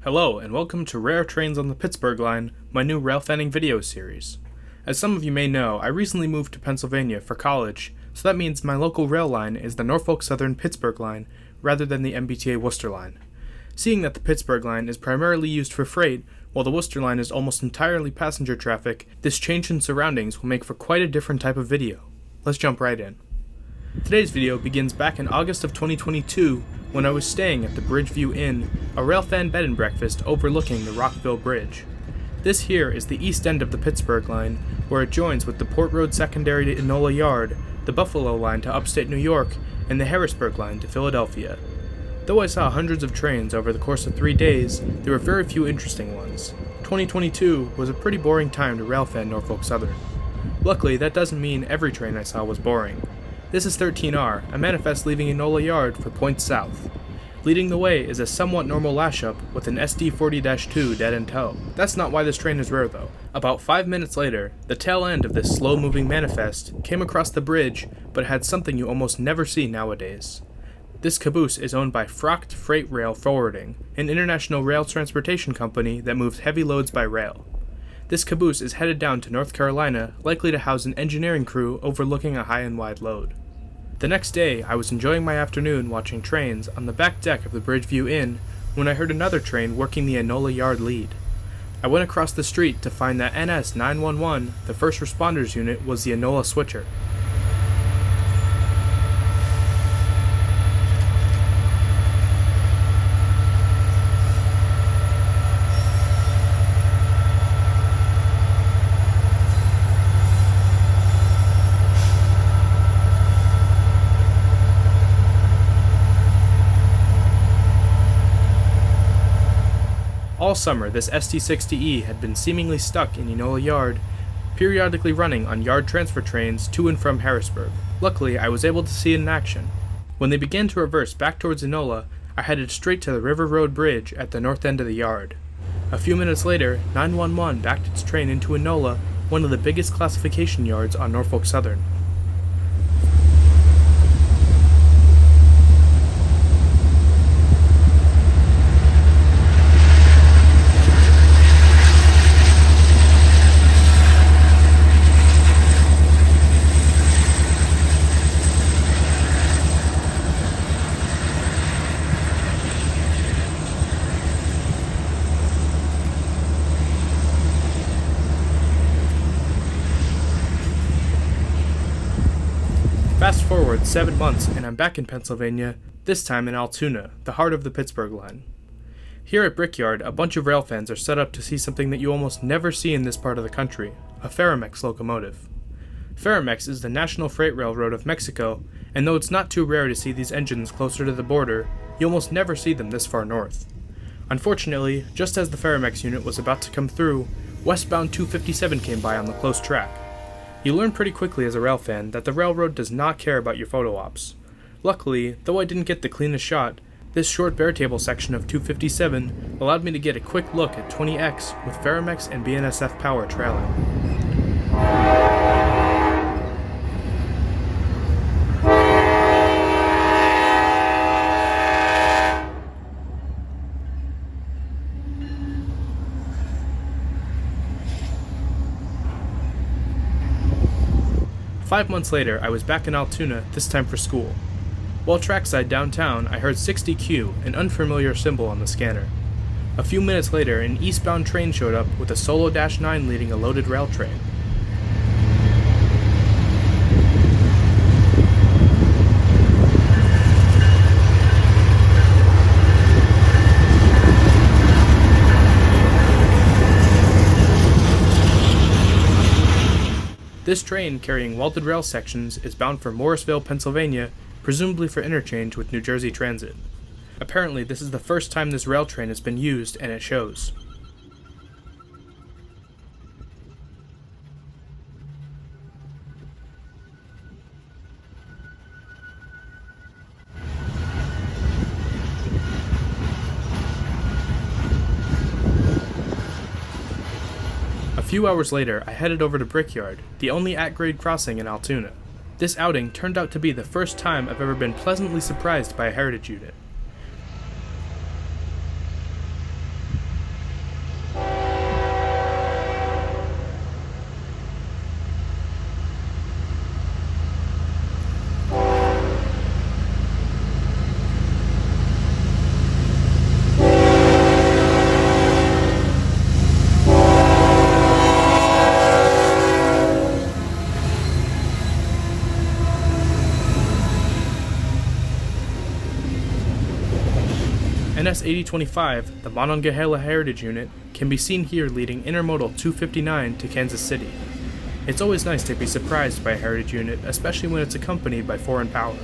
Hello, and welcome to Rare Trains on the Pittsburgh Line, my new railfanning video series. As some of you may know, I recently moved to Pennsylvania for college, so that means my local rail line is the Norfolk Southern Pittsburgh Line, rather than the MBTA Worcester Line. Seeing that the Pittsburgh Line is primarily used for freight, while the Worcester Line is almost entirely passenger traffic, this change in surroundings will make for quite a different type of video. Let's jump right in. Today's video begins back in August of 2022, when I was staying at the Bridgeview Inn, a railfan bed and breakfast overlooking the Rockville Bridge. This here is the east end of the Pittsburgh Line, where it joins with the Port Road Secondary to Enola Yard, the Buffalo Line to upstate New York, and the Harrisburg Line to Philadelphia. Though I saw hundreds of trains over the course of 3 days, there were very few interesting ones. 2022 was a pretty boring time to railfan Norfolk Southern. Luckily, that doesn't mean every train I saw was boring. This is 13R, a manifest leaving Enola Yard for points south. Leading the way is a somewhat normal lash-up with an SD40-2 dead in tow. That's not why this train is rare though. About 5 minutes later, the tail end of this slow-moving manifest came across the bridge, but had something you almost never see nowadays. This caboose is owned by Frocht Freight Rail Forwarding, an international rail transportation company that moves heavy loads by rail. This caboose is headed down to North Carolina, likely to house an engineering crew overlooking a high and wide load. The next day, I was enjoying my afternoon watching trains on the back deck of the Bridgeview Inn when I heard another train working the Enola Yard lead. I went across the street to find that NS 911, the first responders unit, was the Enola switcher. All summer, this ST60E had been seemingly stuck in Enola Yard, periodically running on yard transfer trains to and from Harrisburg. Luckily, I was able to see it in action. When they began to reverse back towards Enola, I headed straight to the River Road Bridge at the north end of the yard. A few minutes later, 911 backed its train into Enola, one of the biggest classification yards on Norfolk Southern. Fast forward 7 months and I'm back in Pennsylvania, this time in Altoona, the heart of the Pittsburgh Line. Here at Brickyard, a bunch of railfans are set up to see something that you almost never see in this part of the country, a Ferromex locomotive. Ferromex is the national freight railroad of Mexico, and though it's not too rare to see these engines closer to the border, you almost never see them this far north. Unfortunately, just as the Ferromex unit was about to come through, westbound 257 came by on the close track. You learn pretty quickly as a railfan that the railroad does not care about your photo ops. Luckily, though I didn't get the cleanest shot, this short bare table section of 257 allowed me to get a quick look at 20X with Ferromex and BNSF power trailing. 5 months later, I was back in Altoona, this time for school. While trackside downtown, I heard 60Q, an unfamiliar symbol on the scanner. A few minutes later, an eastbound train showed up with a solo Dash 9 leading a loaded rail train. This train, carrying welded rail sections, is bound for Morrisville, Pennsylvania, presumably for interchange with New Jersey Transit. Apparently, this is the first time this rail train has been used, and it shows. A few hours later, I headed over to Brickyard, the only at-grade crossing in Altoona. This outing turned out to be the first time I've ever been pleasantly surprised by a heritage unit. MS 8025, the Monongahela Heritage Unit, can be seen here leading Intermodal 259 to Kansas City. It's always nice to be surprised by a Heritage Unit, especially when it's accompanied by foreign power.